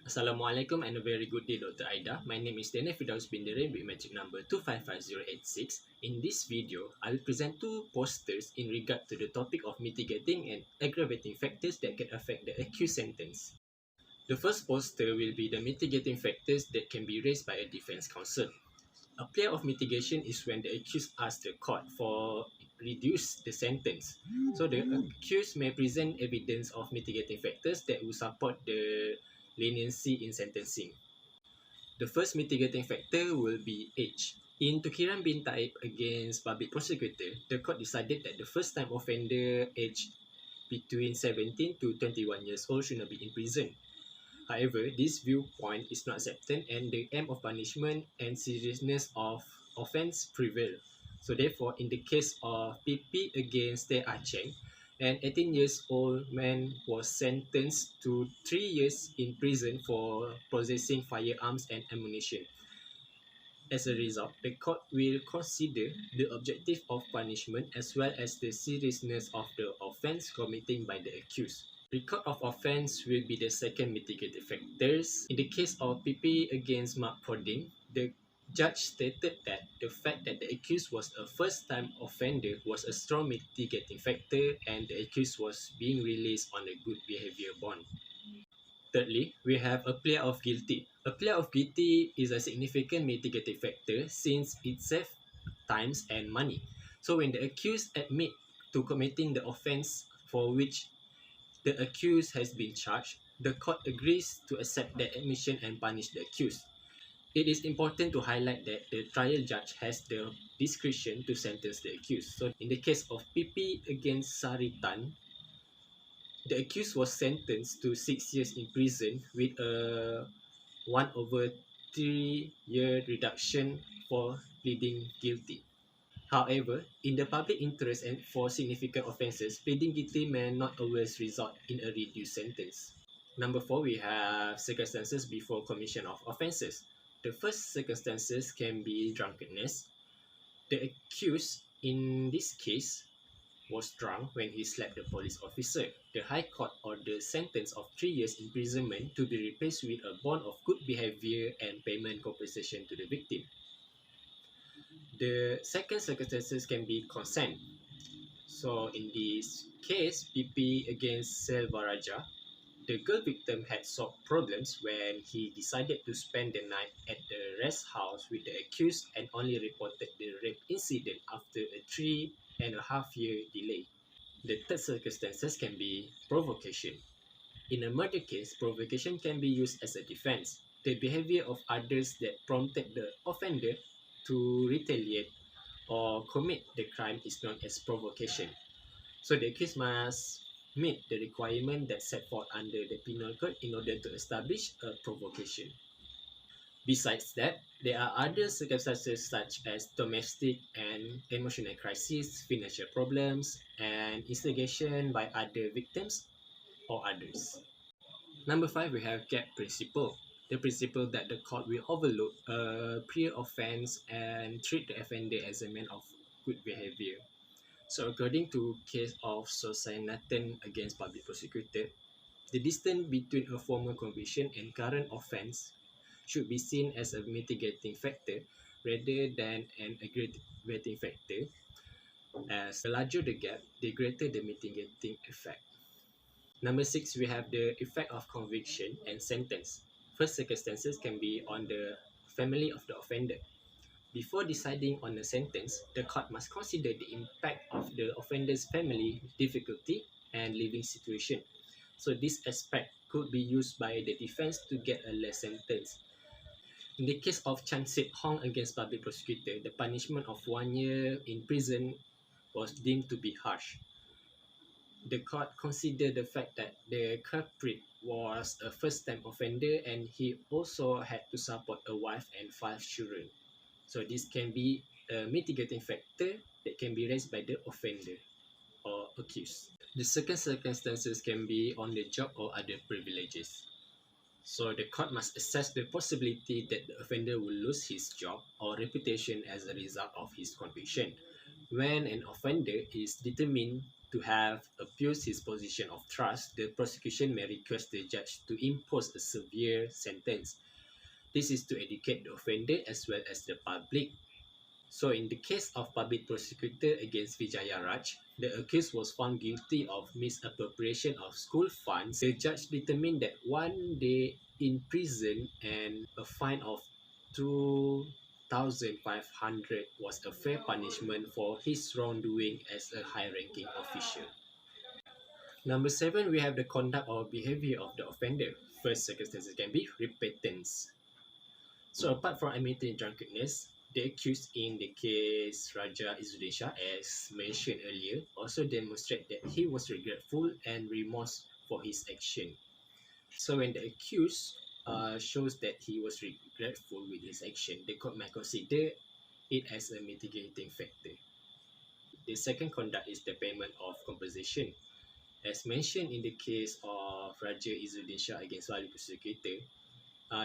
Assalamualaikum and a very good day, Dr. Aida. My name is Firdaus bin Derin with magic number 255086. In this video, I will present two posters in regard to the topic of mitigating and aggravating factors that can affect the accused sentence. The first poster will be the mitigating factors that can be raised by a defense counsel. A play of mitigation is when the accused asks the court for reduce the sentence. So the accused may present evidence of mitigating factors that will support the leniency in sentencing. The first mitigating factor will be age. In Tukiran bin Taib against public prosecutor, the court decided that the first time offender aged between 17 to 21 years old should not be in prison. However, this viewpoint is not accepted and the aim of punishment and seriousness of offence prevail. So therefore, in the case of PP against Teh Cheng, an 18 years old man was sentenced to 3 years in prison for possessing firearms and ammunition. As a result, the court will consider the objective of punishment as well as the seriousness of the offence committed by the accused. Record of offence will be the second mitigating factors. In the case of PP against Mark Proding, the judge stated that the fact that the accused was a first-time offender was a strong mitigating factor and the accused was being released on a good behaviour bond. Thirdly, we have a plea of guilty. A plea of guilty is a significant mitigating factor since it saves times and money. So when the accused admit to committing the offence for which the accused has been charged, the court agrees to accept that admission and punish the accused. It is important to highlight that the trial judge has the discretion to sentence the accused. So in the case of PP against Saritan, the accused was sentenced to 6 years in prison with a 1/3 year reduction for pleading guilty. However, in the public interest and for significant offences, pleading guilty may not always result in a reduced sentence. Number 4, we have circumstances before commission of offences. The first circumstances can be drunkenness. The accused in this case was drunk when he slapped the police officer. The High Court ordered sentence of 3 years imprisonment to be replaced with a bond of good behaviour and payment compensation to the victim. The second circumstances can be consent. So in this case, PP against Selvaraja, the girl victim had solved problems when he decided to spend the night at the rest house with the accused and only reported the rape incident after a 3.5 year delay. The third circumstances can be provocation. In a murder case, provocation can be used as a defense. The behavior of others that prompted the offender to retaliate or commit the crime is known as provocation. So the accused must meet the requirement that set forth under the penal code in order to establish a provocation. Besides that, there are other circumstances such as domestic and emotional crisis, financial problems, and instigation by other victims or others. Number 5, we have gap principle. The principle that the court will overlook a prior offence and treat the offender as a man of good behaviour. So according to case of Sosainatan against public prosecutor, the distance between a former conviction and current offence should be seen as a mitigating factor rather than an aggravating factor, as the larger the gap, the greater the mitigating effect. Number 6, we have the effect of conviction and sentence. First circumstances can be on the family of the offender. Before deciding on a sentence, the court must consider the impact of the offender's family difficulty and living situation. So this aspect could be used by the defense to get a less sentence. In the case of Chan Sit Hong against public prosecutor, the punishment of 1 year in prison was deemed to be harsh. The court considered the fact that the culprit was a first-time offender and he also had to support a wife and 5 children. So this can be a mitigating factor that can be raised by the offender or accused. The second circumstances can be on the job or other privileges. So the court must assess the possibility that the offender will lose his job or reputation as a result of his conviction. When an offender is determined to have abused his position of trust, the prosecution may request the judge to impose a severe sentence. This is to educate the offender as well as the public. So in the case of public prosecutor against Vijaya Raj, the accused was found guilty of misappropriation of school funds. The judge determined that 1 day in prison and a fine of 2,500 was a fair punishment for his wrongdoing as a high-ranking official. Number 7, we have the conduct or behavior of the offender. First circumstances can be repentance. So apart from admitting drunkenness, the accused in the case Raja Izzuddin Shah, as mentioned earlier, also demonstrate that he was regretful and remorse for his action. So when the accused shows that he was regretful with his action, the court might consider it as a mitigating factor. The second conduct is the payment of compensation. As mentioned in the case of Raja Izzuddin Shah against Wali Prosecutor,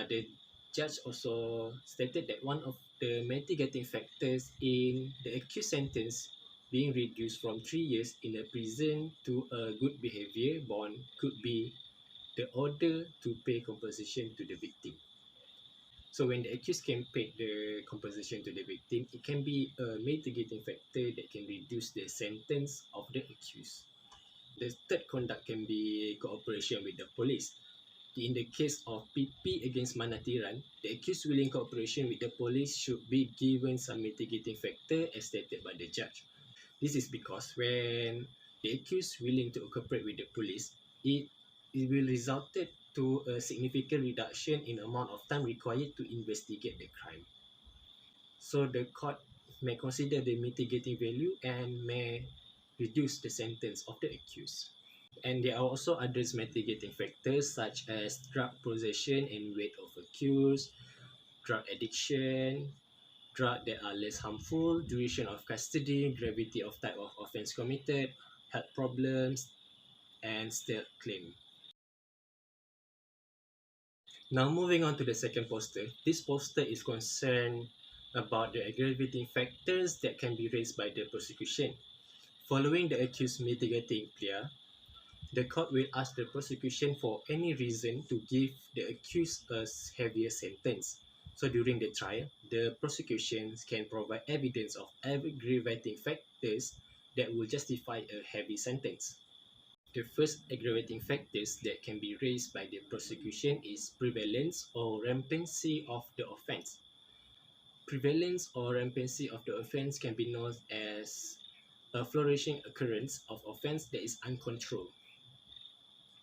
the judge also stated that one of the mitigating factors in the accused sentence being reduced from 3 years in a prison to a good behavior bond could be the order to pay compensation to the victim. So when the accused can pay the compensation to the victim, it can be a mitigating factor that can reduce the sentence of the accused. The third conduct can be cooperation with the police. In the case of PP against Manatiran, the accused willing cooperation with the police should be given some mitigating factor as stated by the judge. This is because when the accused willing to cooperate with the police, it will result to a significant reduction in amount of time required to investigate the crime. So the court may consider the mitigating value and may reduce the sentence of the accused. And there are also other mitigating factors such as drug possession and weight of accused, drug addiction, drugs that are less harmful, duration of custody, gravity of type of offence committed, health problems, and state claim. Now moving on to the second poster. This poster is concerned about the aggravating factors that can be raised by the prosecution. Following the accused mitigating plea, the court will ask the prosecution for any reason to give the accused a heavier sentence. So during the trial, the prosecution can provide evidence of aggravating factors that will justify a heavy sentence. The first aggravating factors that can be raised by the prosecution is prevalence or rampancy of the offence. Prevalence or rampancy of the offence can be known as a flourishing occurrence of offence that is uncontrolled.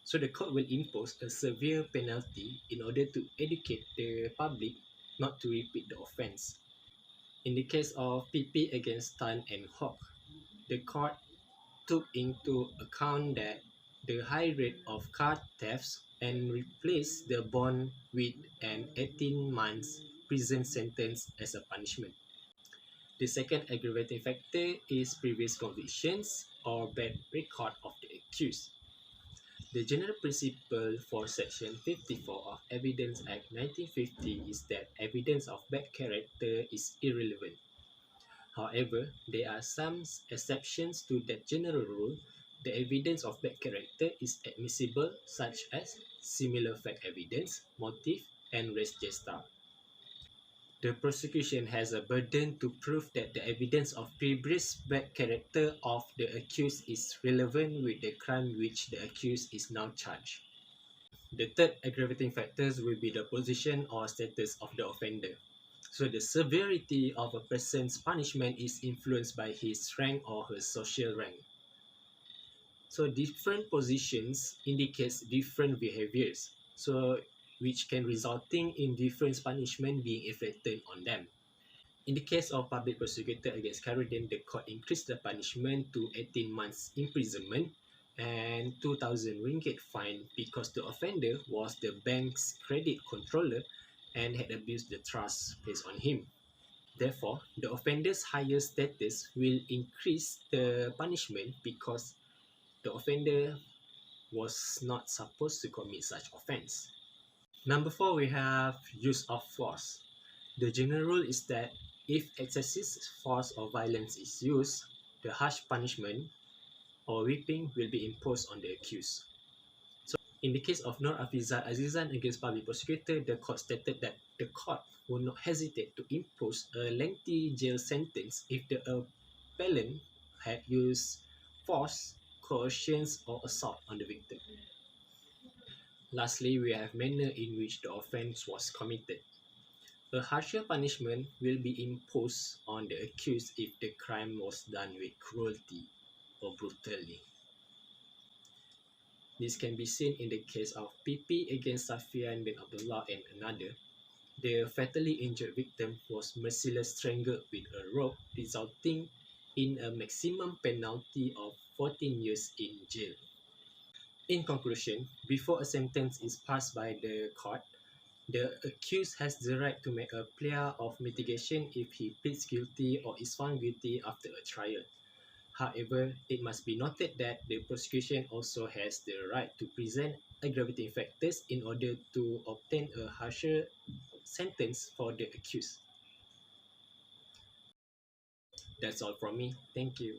So the court will impose a severe penalty in order to educate the public not to repeat the offence. In the case of PP against Tan and Hawk, the court took into account that the high rate of car thefts and replaced the bond with an 18 months prison sentence as a punishment. The second aggravating factor is previous convictions or bad record of the accused. The general principle for Section 54 of Evidence Act 1950 is that evidence of bad character is irrelevant. However, there are some exceptions to that general rule. The evidence of bad character is admissible, such as similar fact evidence, motive, and res gesta. The prosecution has a burden to prove that the evidence of previous bad character of the accused is relevant with the crime which the accused is now charged. The third aggravating factors will be the position or status of the offender. So the severity of a person's punishment is influenced by his rank or her social rank. So different positions indicates different behaviors, so which can resulting in different punishment being inflicted on them. In the case of public prosecutor against Khairudin, the court increased the punishment to 18 months imprisonment and 2,000 ringgit fine because the offender was the bank's credit controller and had abused the trust placed on him. Therefore, the offender's higher status will increase the punishment because the offender was not supposed to commit such offense. Number 4, we have use of force. The general rule is that if excessive force or violence is used, the harsh punishment or whipping will be imposed on the accused. So, in the case of Nur Afizal Azizan against public prosecutor, the court stated that the court will not hesitate to impose a lengthy jail sentence if the appellant had used force, coercion, or assault on the victim. Lastly, we have manner in which the offence was committed. A harsher punishment will be imposed on the accused if the crime was done with cruelty or brutally. This can be seen in the case of PP against Safian bin Abdullah and another. The fatally injured victim was mercilessly strangled with a rope, resulting in a maximum penalty of 14 years in jail. In conclusion, before a sentence is passed by the court, the accused has the right to make a plea of mitigation if he pleads guilty or is found guilty after a trial. However, it must be noted that the prosecution also has the right to present aggravating factors in order to obtain a harsher sentence for the accused. That's all from me. Thank you.